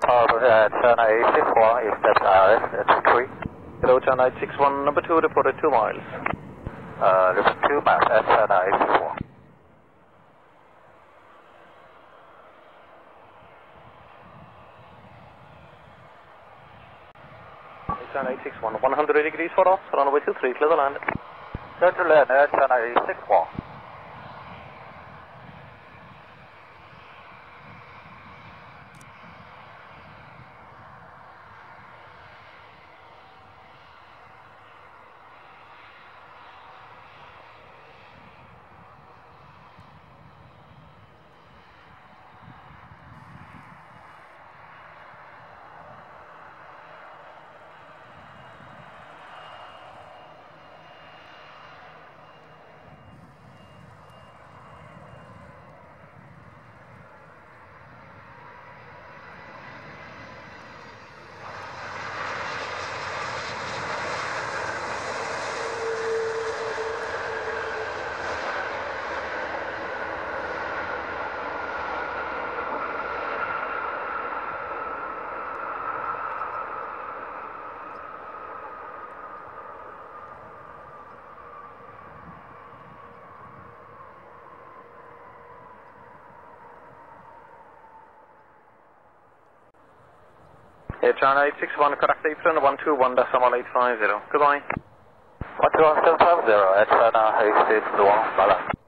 China 861 is that RS, that's 3. Hello, China 861, number 2, reported 2 miles. Report 2 miles at China 861. China 861, 180 degrees for off, runway 23, clear the land. Clear to land at China 861. Air China 861, correct apron 121.850. Goodbye. 121.750 at China 861, balance.